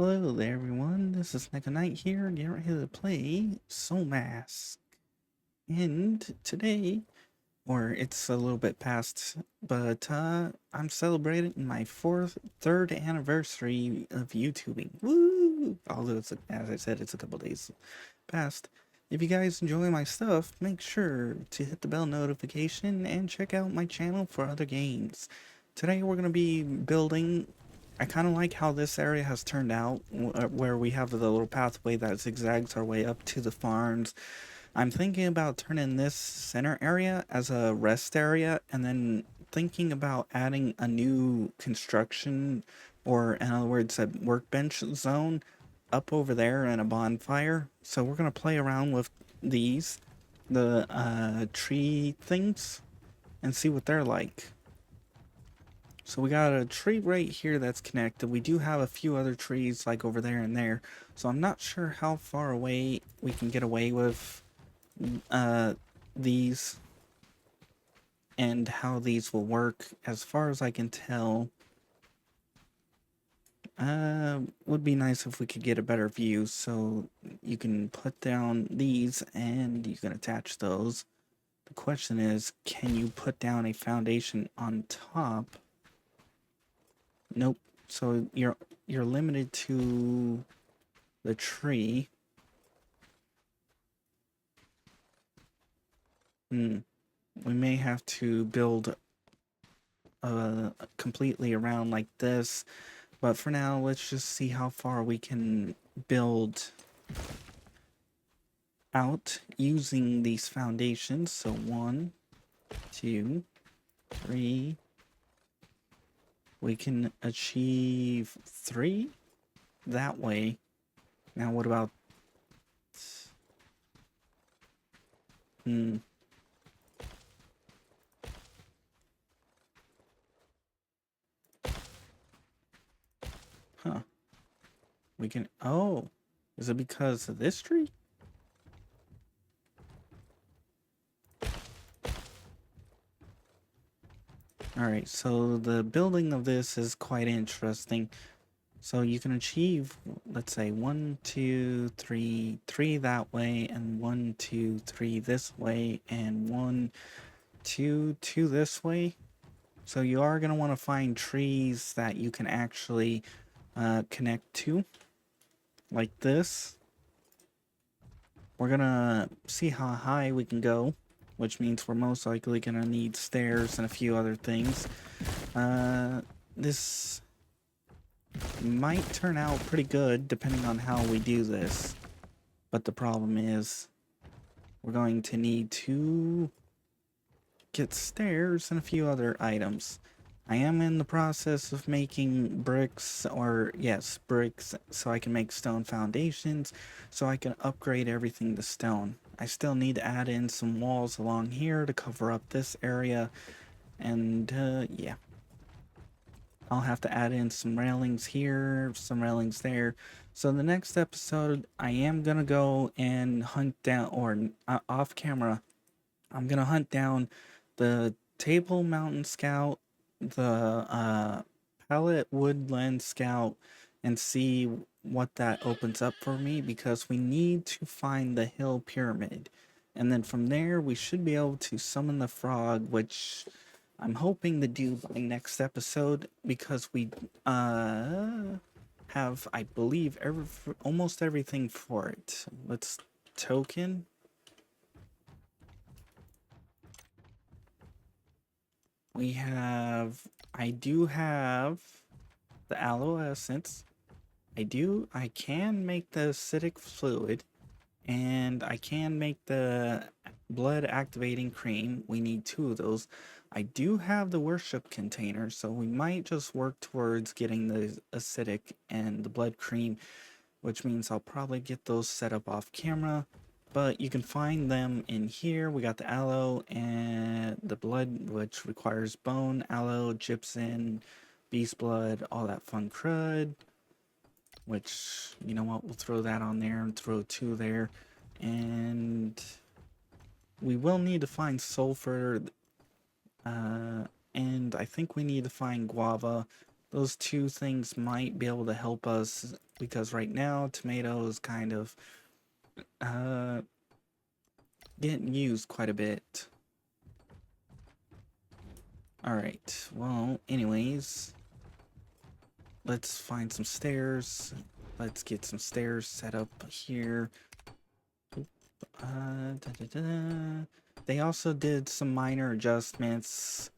Hello there, everyone. This is Neko here, getting ready to play Soulmask. And today, or it's a little bit past, but I'm celebrating my third anniversary of YouTubing. Woo! Although as I said, it's a couple days past. If you guys enjoy my stuff, make sure to hit the bell notification and check out my channel for other games. Today we're going to be building. I kind of like how this area has turned out, where we have the little pathway that zigzags our way up to the farms. I'm thinking about turning this center area as a rest area, and then thinking about adding a new construction, or in other words, a workbench zone up over there and a bonfire. So we're going to play around with the tree things, and see what they're like. So we got a tree right here that's connected. We do have a few other trees like over there and there. So I'm not sure how far away we can get away with uh, these and how these will work. As far as I can tell, would be nice if we could get a better view. So you can put down these and you can attach those. The question is, can you put down a foundation on top? Nope. So you're limited to the tree. We may have to build completely around like this, but for now, let's just see how far we can build out using these foundations. So 1, 2, 3. We can achieve 3 that way. Now what about huh. We can, oh, is it because of this tree? Alright, so the building of this is quite interesting. So you can achieve, let's say 1, 2, 3, 3 that way, and 1, 2, 3 this way, and 1, 2, 2 this way. So you are going to want to find trees that you can actually connect to, like this. We're going to see how high we can go, which means we're most likely going to need stairs and a few other things. This might turn out pretty good depending on how we do this. But the problem is we're going to need to get stairs and a few other items. I am in the process of making bricks, or yes, bricks, so I can make stone foundations, so I can upgrade everything to stone. I still need to add in some walls along here to cover up this area, and yeah. I'll have to add in some railings here, some railings there. So in the next episode, I am gonna go and hunt down, or off camera, I'm gonna hunt down the Table Mountain Scout, the Pallet Woodland Scout, and see what that opens up for me, because we need to find the hill pyramid. And then from there, we should be able to summon the frog, which I'm hoping to do by next episode, because we have, I believe, almost everything for it. Let's token. We have, I do have the aloe essence. I can make the acidic fluid, and I can make the blood activating cream. We need 2 of those. I do have the worship container, so we might just work towards getting the acidic and the blood cream, which means I'll probably get those set up off camera. But you can find them in here. We got the aloe and the blood, which requires bone, aloe, gypsum, beast blood, all that fun crud. Which, you know what, we'll throw that on there and throw 2 there. And we will need to find sulfur. And I think we need to find guava. those two things might be able to help us, because right now tomato is kind of getting used quite a bit. Alright, well, anyways, let's find some stairs. Let's get some stairs set up here. They also did some minor adjustments,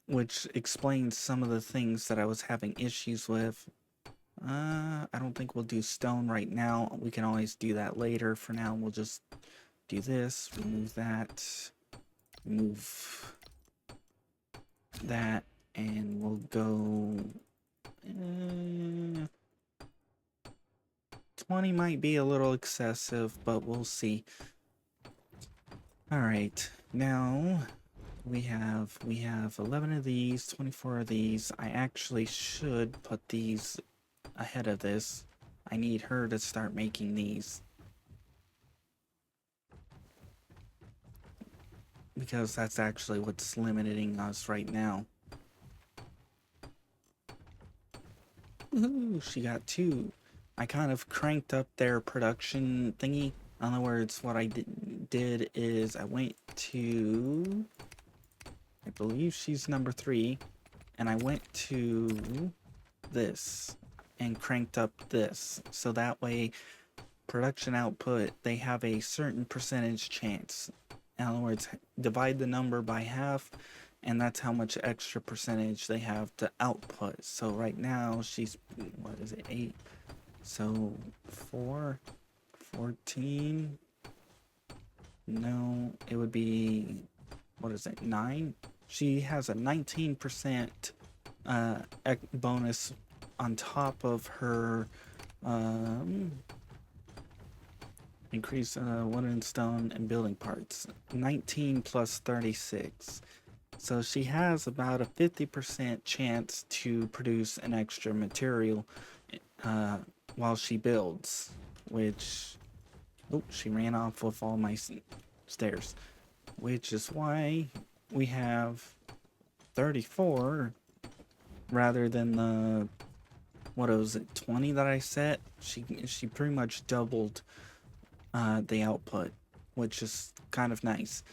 which explains some of the things that I was having issues with. I don't think we'll do stone right now. We can always do that later. For now, we'll just do this, remove that, remove that, and we'll go 20 might be a little excessive, but we'll see. All right, now we have 11 of these, 24 of these. I actually should put these ahead of this. I need her to start making these, because that's actually what's limiting us right now. Ooh, she got 2. I kind of cranked up their production thingy. In other words, what I did is I went to, I believe she's number 3, and I went to this and cranked up this. So that way, production output, they have a certain percentage chance. In other words, divide the number by half, and that's how much extra percentage they have to output. So right now she's, what is it, 8? So 4, 14, no, it would be, what is it, 9? She has a 19% bonus on top of her increase wood and stone and building parts. 19 plus 36. So she has about a 50% chance to produce an extra material while she builds, which, oh, she ran off with all my stairs, which is why we have 34 rather than the, what was it, 20 that I set. She pretty much doubled the output, which is kind of nice.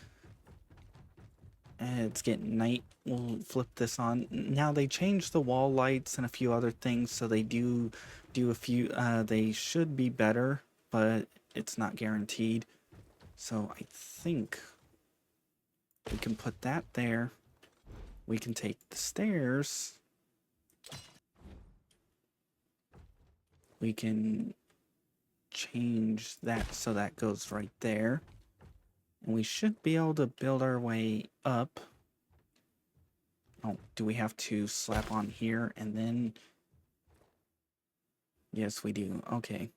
It's getting night. We'll flip this on. Now they changed the wall lights and a few other things, so they do a few, they should be better, but it's not guaranteed. So I think we can put that there. We can take the stairs. We can change that so that goes right there. And we should be able to build our way up. Oh, do we have to slap on here and then? Yes, we do. Okay.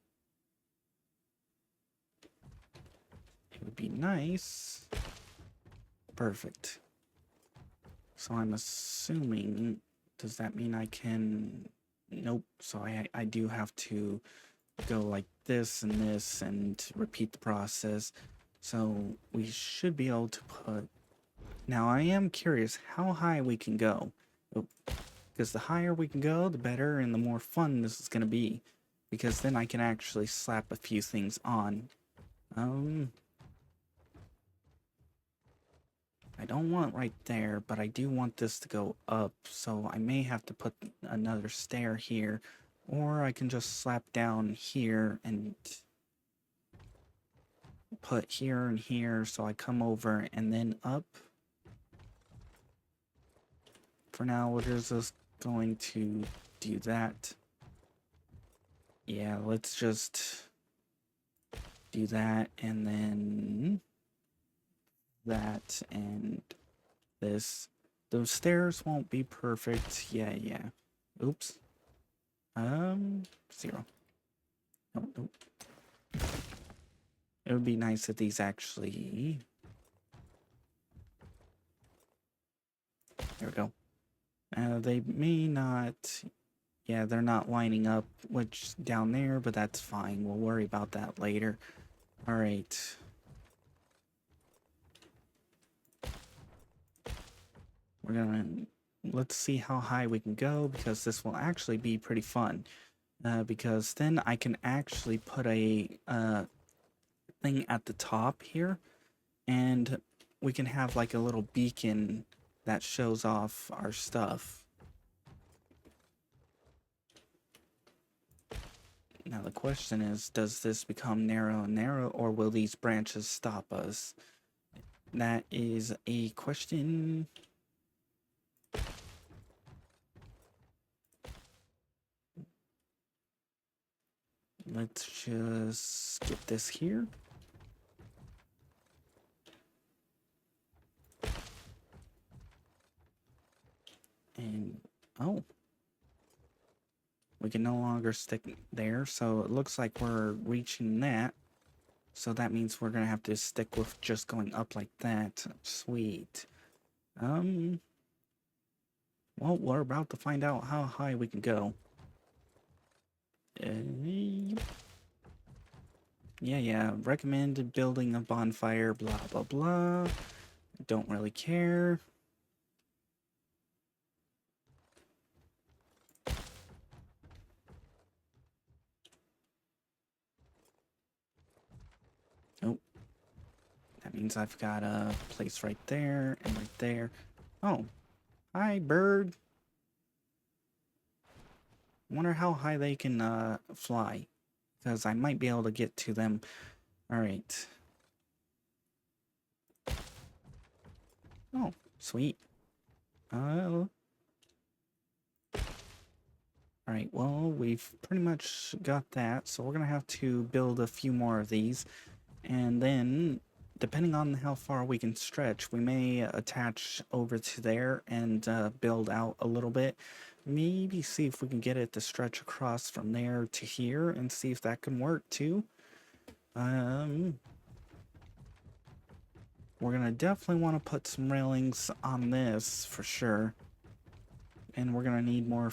It would be nice. Perfect. So I'm assuming, does that mean I can? Nope. So I do have to go like this and repeat the process. So we should be able to put, now I am curious how high we can go, because the higher we can go, the better and the more fun this is going to be, because then I can actually slap a few things on. I don't want right there, but I do want this to go up, so I may have to put another stair here, or I can just slap down here and put here and here, so I come over and then up. For now, we're just going to do that. Yeah, let's just do that, and then that, and this. Those stairs won't be perfect. Yeah. Oops. 0. Nope. It would be nice if these actually... There we go. They may not... Yeah, they're not lining up, which down there, but that's fine. We'll worry about that later. Alright. We're gonna let's see how high we can go, because this will actually be pretty fun. Because then I can actually put a thing at the top here, and we can have like a little beacon that shows off our stuff. Now the question is, does this become narrow and narrow, or will these branches stop us? That is a question. Let's just get this here. And, oh. We can no longer stick there, so it looks like we're reaching that. So that means we're gonna have to stick with just going up like that. Sweet. Well, we're about to find out how high we can go. Yeah. Recommended building a bonfire, blah, blah, blah. Don't really care. Oh. That means I've got a place right there and right there. Oh. Hi, bird. Wonder how high they can fly. Because I might be able to get to them. Alright. Oh, sweet. Alright, well, we've pretty much got that, so we're gonna have to build a few more of these, and then, depending on how far we can stretch, we may attach over to there and build out a little bit. Maybe see if we can get it to stretch across from there to here, and see if that can work too. We're gonna definitely want to put some railings on this for sure. And we're gonna need more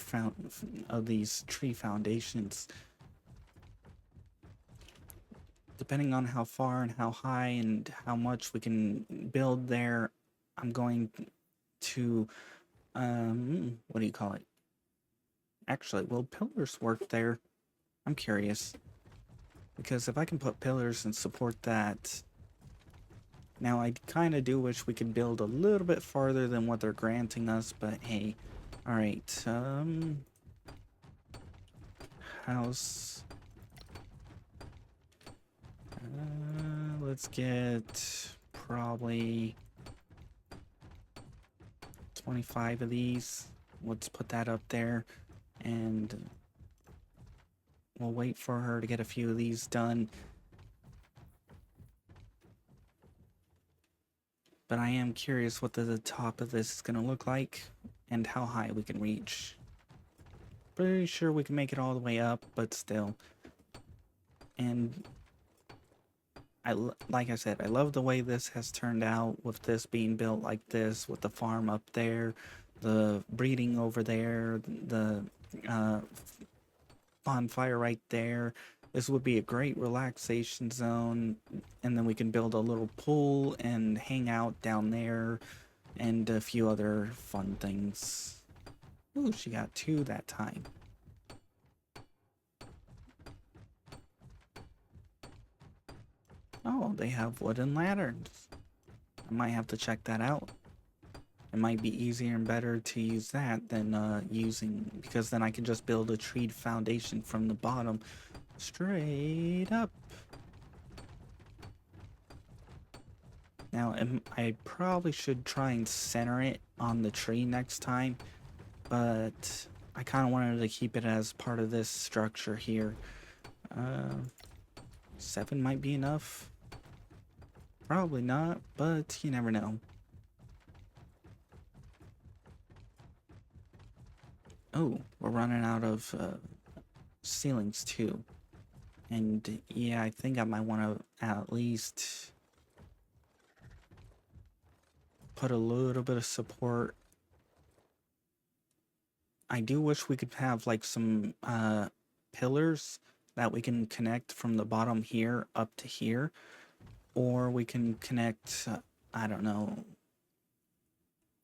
of these tree foundations. Depending on how far and how high and how much we can build there, I'm going to, what do you call it? Actually, will pillars work there? I'm curious. Because if I can put pillars and support that, now I kind of do wish we could build a little bit farther than what they're granting us, but hey. Alright, house. Let's get probably 25 of these. Let's put that up there, and we'll wait for her to get a few of these done. But I am curious what the top of this is going to look like and how high we can reach. Pretty sure we can make it all the way up, but still. And like I said, I love the way this has turned out, with this being built like this, with the farm up there, the breeding over there, the bonfire right there. This would be a great relaxation zone, and then we can build a little pool and hang out down there, and a few other fun things. Ooh, she got 2 that time. Oh, they have wooden lanterns. I might have to check that out. It might be easier and better to use that than because then I can just build a tree foundation from the bottom straight up. Now, I probably should try and center it on the tree next time, but I kind of wanted to keep it as part of this structure here. 7 might be enough. Probably not, but you never know. Oh, we're running out of ceilings too. And yeah, I think I might want to at least put a little bit of support. I do wish we could have like some pillars that we can connect from the bottom here up to here. Or we can connect, I don't know,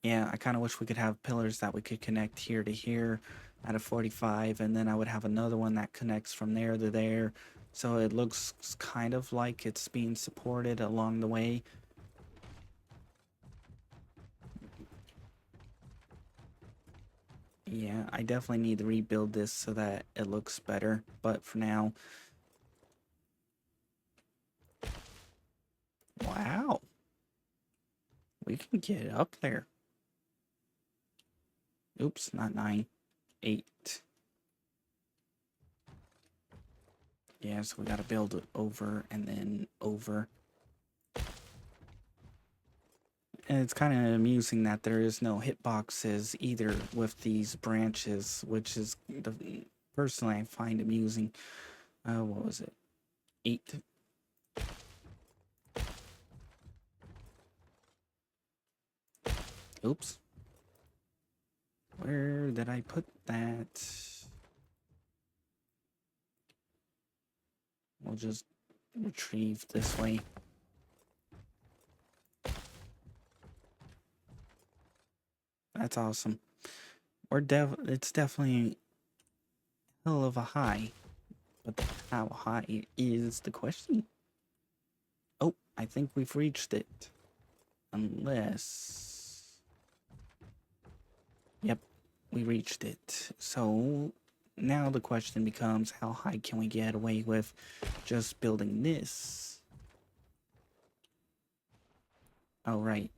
Yeah, I kind of wish we could have pillars that we could connect here to here at a 45, and then I would have another one that connects from there to there. So it looks kind of like it's being supported along the way. Yeah, I definitely need to rebuild this so that it looks better. But for now, wow, we can get up there. Oops, not 9, 8. Yeah, so we got to build it over and then over. And it's kind of amusing that there is no hitboxes either with these branches, which is personally I find amusing. What was it? 8. Oops. Where did I put that? We'll just retrieve this way. That's awesome. It's definitely a hell of a high, but how high is the question? Oh, I think we've reached it. Unless... Yep, we reached it. So now the question becomes, how high can we get away with just building this? Oh, right.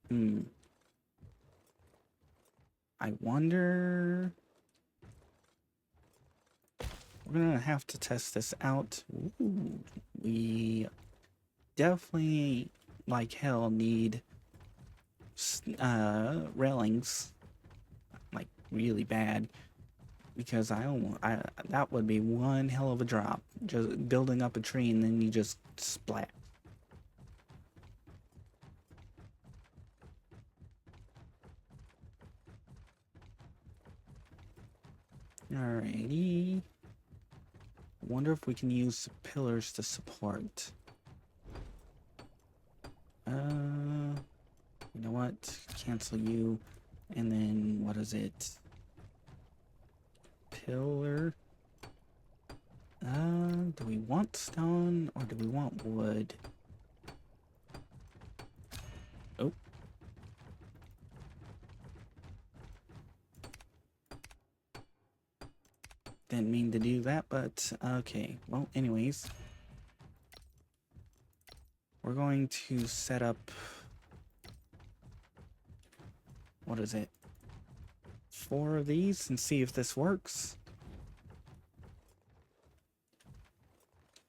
Hmm. I wonder... We're gonna have to test this out. Ooh, we definitely, like hell, need railings, like really bad, because that would be one hell of a drop. Just building up a tree and then you just splat. Alrighty. Wonder if we can use pillars to support. You know what? Cancel you. And then what is it? Pillar. Do we want stone or do we want wood? Oh. Didn't mean to do that, but okay. Well, anyways. We're going to set up... What is it? 4 of these and see if this works.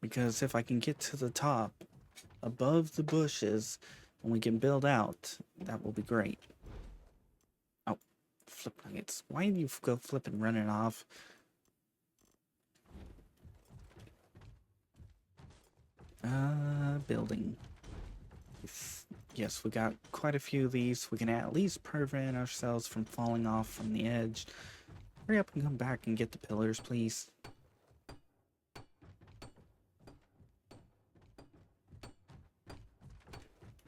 Because if I can get to the top, above the bushes, and we can build out, that will be great. Oh, flip nuggets. Why do you go flip and run it off? Building. Yes, we got quite a few of these. We can at least prevent ourselves from falling off from the edge. Hurry up and come back and get the pillars, please.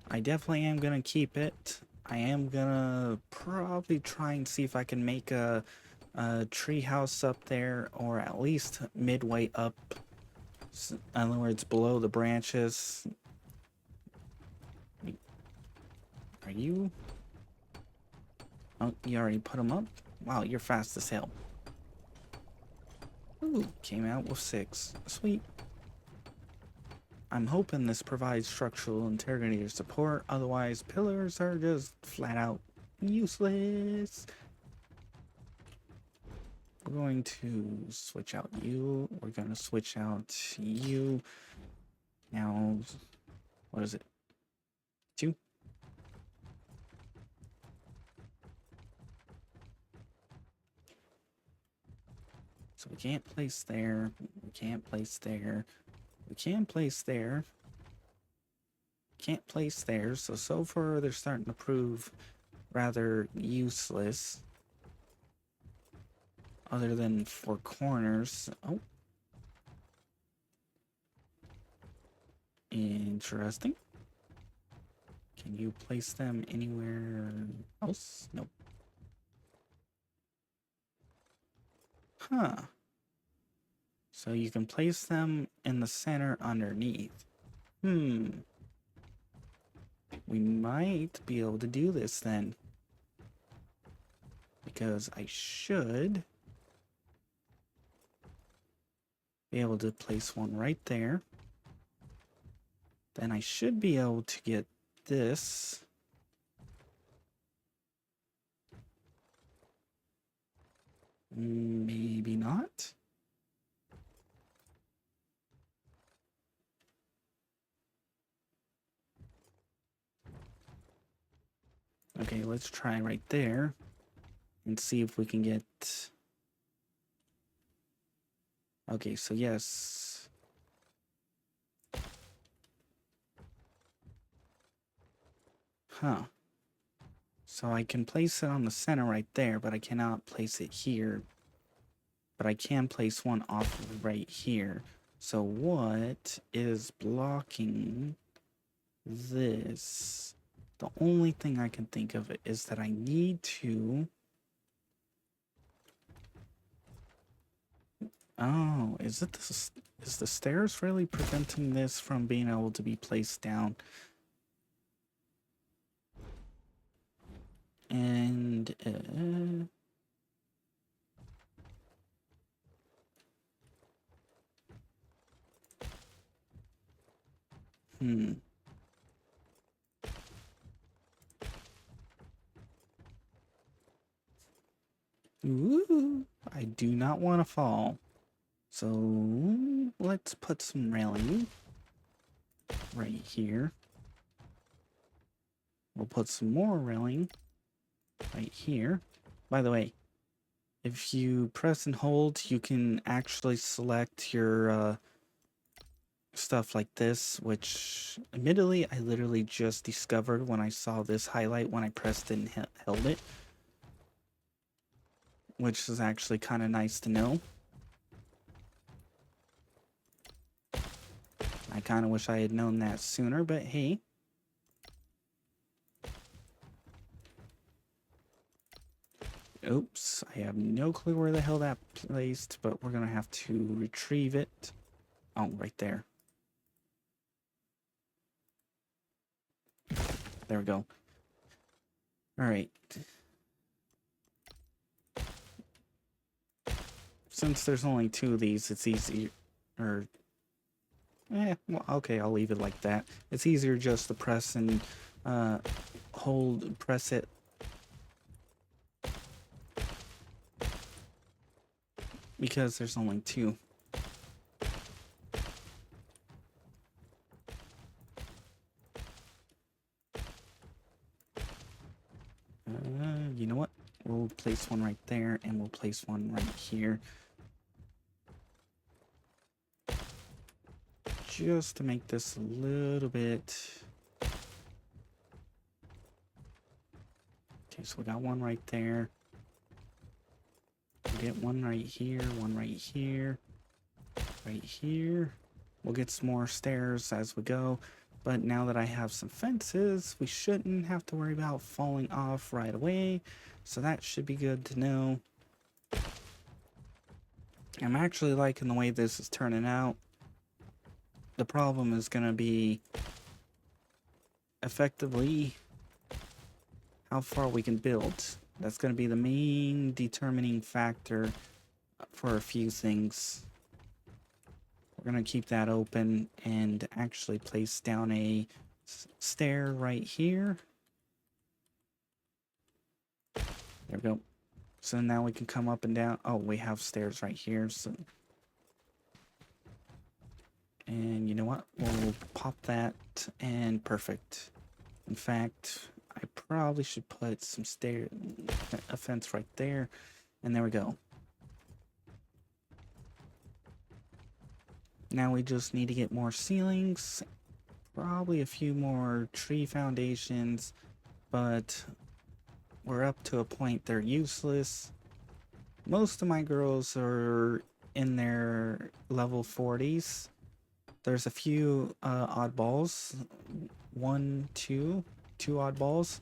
I definitely am gonna keep it. I am gonna probably try and see if I can make a treehouse up there, or at least midway up. In other words, below the branches. Are you? Oh, you already put them up? Wow, you're fast as hell. Ooh, came out with 6. Sweet. I'm hoping this provides structural integrity or support, otherwise pillars are just flat out useless. We're going to switch out you. We're going to switch out you. Now, what is it? 2? So we can't place there. We can't place there. We can place there. Can't place there. So far they're starting to prove rather useless. Other than for corners. Oh. Interesting. Can you place them anywhere else? Nope. Huh. So you can place them in the center underneath. We might be able to do this then. Because I should be able to place one right there. Then I should be able to get this. Maybe not. Okay, let's try right there and see if we can get... Okay, so yes. Huh. So I can place it on the center right there, but I cannot place it here. But I can place one off right here. So what is blocking this? The only thing I can think of is that I need to... Oh, is the stairs really preventing this from being able to be placed down? And Ooh, I do not want to fall. So let's put some railing right here. We'll put some more railing right here. By the way, if you press and hold, you can actually select your stuff like this, which admittedly I literally just discovered when I saw this highlight when I pressed and held it, which is actually kind of nice to know. I kind of wish I had known that sooner, but hey. Oops, I have no clue where the hell that placed, but we're gonna have to retrieve it. Oh, right there. There we go. All right. Since there's only two of these, it's easy, well, okay, I'll leave it like that. It's easier just to press and press it. Because there's only two. You know what? We'll place one right there, and we'll place one right here. Just to make this a little bit... Okay, so we got one right there. We'll get one right here, right here. We'll get some more stairs as we go. But now that I have some fences, we shouldn't have to worry about falling off right away. So that should be good to know. I'm actually liking the way this is turning out. The problem is going to be effectively how far we can build. That's going to be the main determining factor for a few things. We're going to keep that open and actually place down a stair right here. There we go. So now we can come up and down. Oh, we have stairs right here. So, and you know what? We'll pop that and perfect. In fact, I probably should put some a fence right there. And there we go. Now we just need to get more ceilings, probably a few more tree foundations, but we're up to a point they're useless. Most of my girls are in their level 40s, There's a few oddballs. One, two oddballs.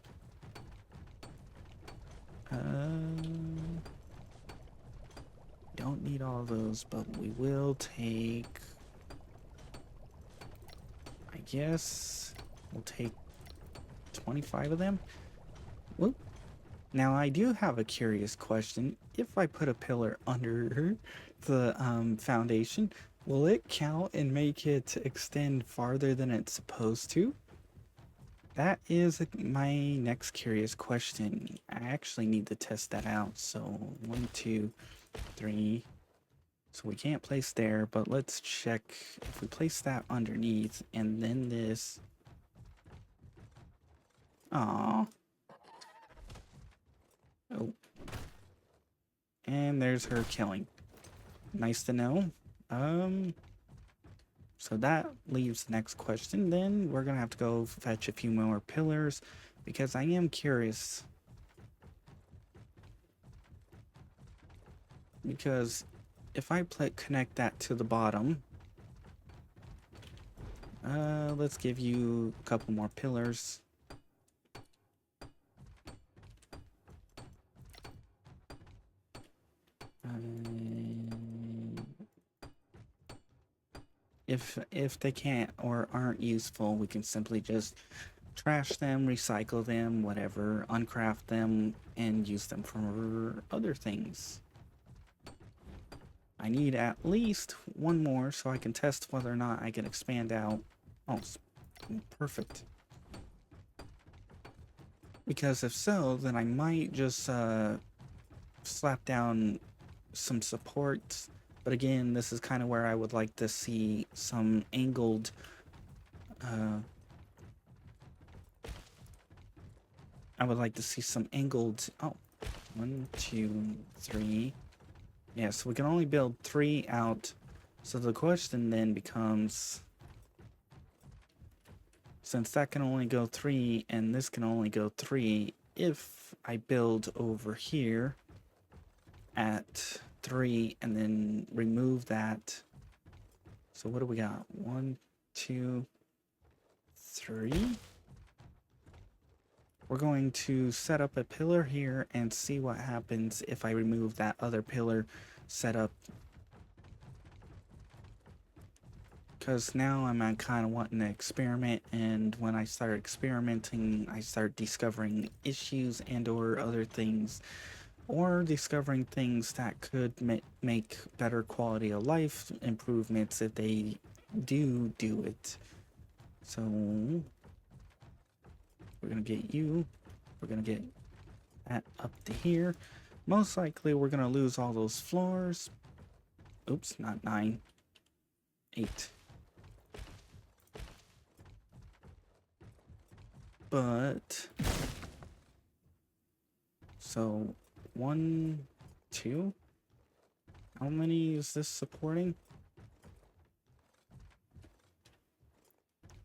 Don't need all those, but we will take. I guess we'll take 25 of them. Whoop. Now I do have a curious question. If I put a pillar under the foundation, will it count and make it extend farther than it's supposed to? That is my next curious question. I actually need to test that out. So 1, 2, 3. So we can't place there, but let's check if we place that underneath and then this. Aw. Oh. And there's her killing. Nice to know. So that leaves the next question. Then we're gonna have to go fetch a few more pillars because I am curious. Because if I connect that to the bottom, let's give you a couple more pillars. If they can't or aren't useful, we can simply just trash them, recycle them, whatever, uncraft them, and use them for other things. I need at least one more so I can test whether or not I can expand out. Oh, perfect. Because if so, then I might just slap down some supports. But again, this is kind of where I would like to see some angled I would like to see some angled. Oh, 1, 2, 3. Yeah, so we can only build 3 out. So the question then becomes, since that can only go 3 and this can only go 3, if I build over here at 3 and then remove that. So what do we got? 1, 2, 3. We're going to set up a pillar here and see what happens if I remove that other pillar setup. Because now I'm kind of wanting to experiment, and when I start experimenting, I start discovering issues and or other things, or discovering things that could make better quality of life improvements if they do it. So we're gonna get you. We're gonna get that up to here. Most likely we're gonna lose all those floors. Oops, not 9. 8. But so 1, 2. How many is this supporting?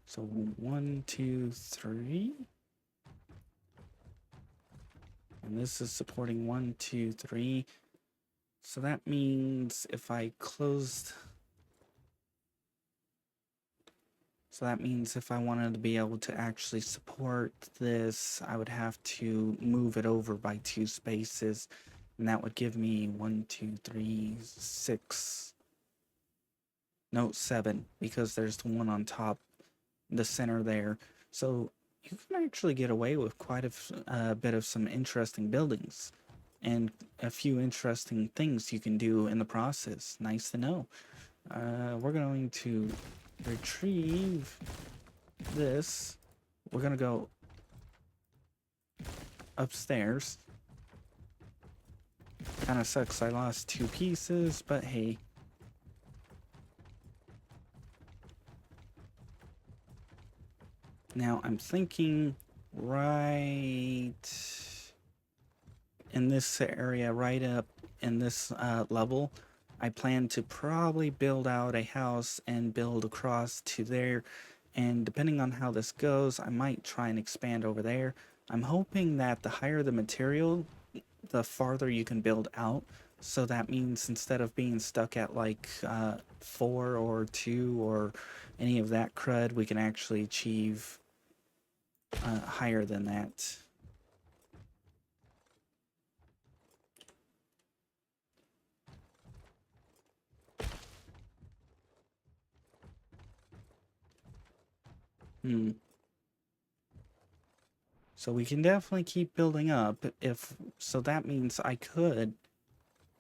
So 1, 2, 3. And this is supporting 1, 2, 3. So that means if I closed. So that means if I wanted to be able to actually support this, I would have to move it over by 2 spaces. And that would give me 1, 2, 3, 6. No, 7, because there's the one on top, the center there. So you can actually get away with quite a bit of some interesting buildings and a few interesting things you can do in the process. Nice to know. We're going to retrieve this. We're going to go upstairs. Kind of sucks I lost 2 pieces, but hey. Now I'm thinking right in this area, right up in this level, I plan to probably build out a house and build across to there. And depending on how this goes, I might try and expand over there. I'm hoping that the higher the material, the farther you can build out. So that means instead of being stuck at like 4 or 2 or any of that crud, we can actually achieve higher than that. So we can definitely keep building up. If so, that means I could,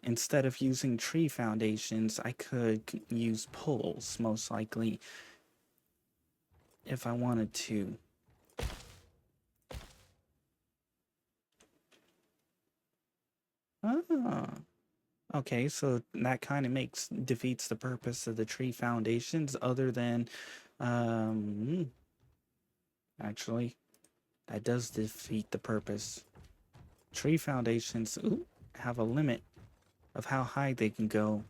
instead of using tree foundations, I could use poles, most likely, if I wanted to. Ah, okay, so that kind of defeats the purpose of the tree foundations, other than, um, actually, that does defeat the purpose. Tree foundations have a limit of how high they can go.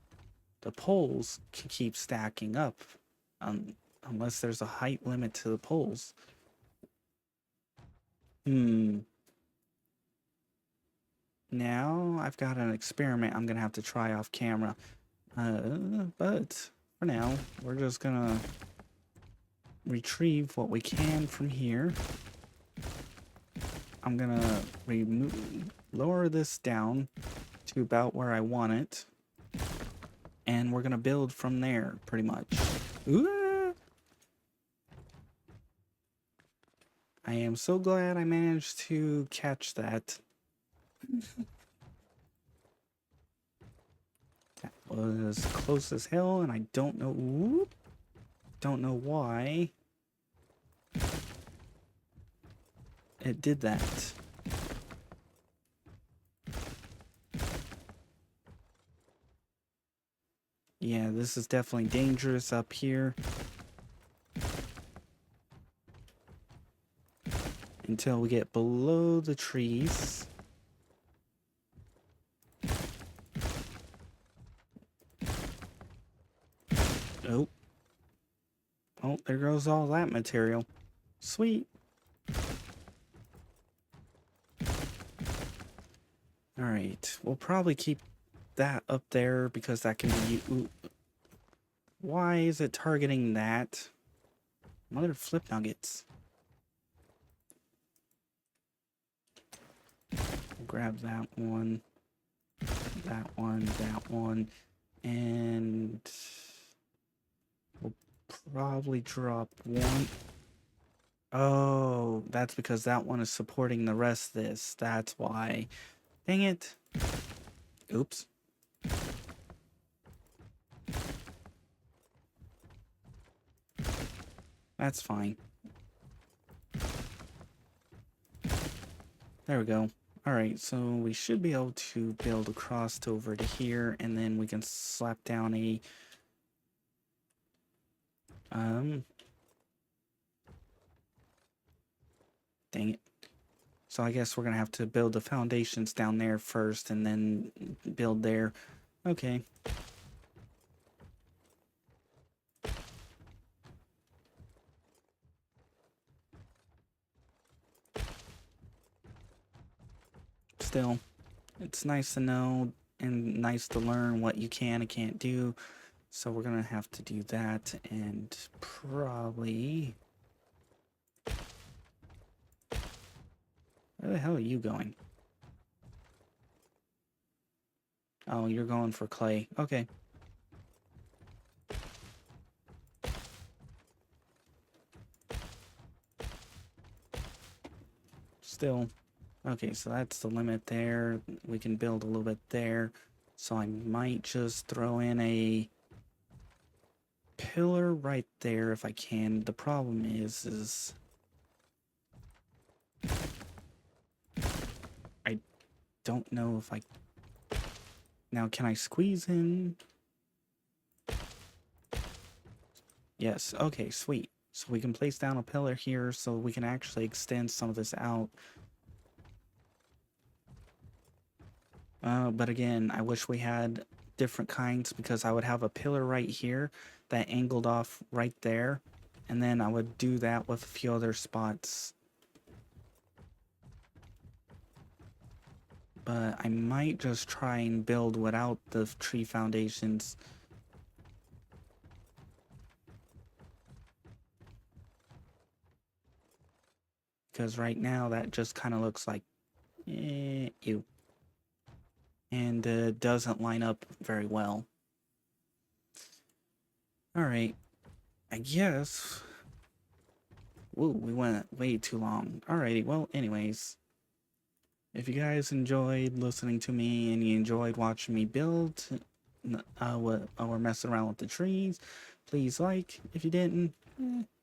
The poles can keep stacking up, unless there's a height limit to the poles. Now I've got an experiment I'm gonna have to try off camera. But for now, we're just gonna retrieve what we can from here. I'm gonna lower this down to about where I want it. And we're gonna build from there, pretty much. Ooh! I am so glad I managed to catch that. That was close as hell, and I don't know why it did that. Yeah, this is definitely dangerous up here. Until we get below the trees. Oh. Oh, there goes all that material. Sweet. Alright, we'll probably keep that up there because that can be... Ooh. Why is it targeting that? Mother flip nuggets. We'll grab that one, that one, and we'll probably drop one. Oh, that's because that one is supporting the rest of this. That's why. Dang it. Oops. That's fine. There we go. Alright, so we should be able to build across over to here, and then we can slap down a... Dang it. So I guess we're gonna have to build the foundations down there first, and then build there. Okay. Still, it's nice to know and nice to learn what you can and can't do. So we're gonna have to do that, and probably... Where the hell are you going? Oh, you're going for clay. Okay. Still. Okay, so that's the limit there. We can build a little bit there. So I might just throw in a pillar right there if I can. The problem is I don't know if I... Now, can I squeeze in? Yes, okay, sweet. So we can place down a pillar here so we can actually extend some of this out. But again, I wish we had different kinds, because I would have a pillar right here that angled off right there, and then I would do that with a few other spots. but I might just try and build without the tree foundations. Because right now that just kind of looks like, ew. And doesn't line up very well. Alright, I guess. Whoa, we went way too long. Alrighty, well, anyways. If you guys enjoyed listening to me and you enjoyed watching me build or messing around with the trees, please like. If you didn't,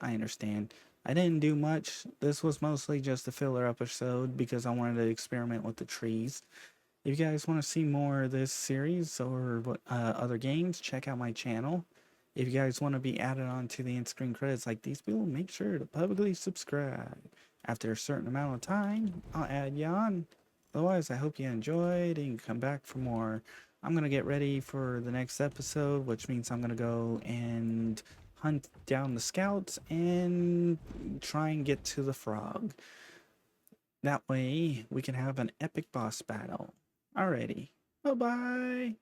I understand. I didn't do much. This was mostly just a filler episode because I wanted to experiment with the trees. If you guys want to see more of this series or other games, check out my channel. If you guys want to be added on to the in-screen credits like these people, make sure to publicly subscribe. After a certain amount of time, I'll add you on. Otherwise, I hope you enjoyed and you come back for more. I'm going to get ready for the next episode, which means I'm going to go and hunt down the scouts and try and get to the frog. That way, we can have an epic boss battle. Alrighty. Bye-bye.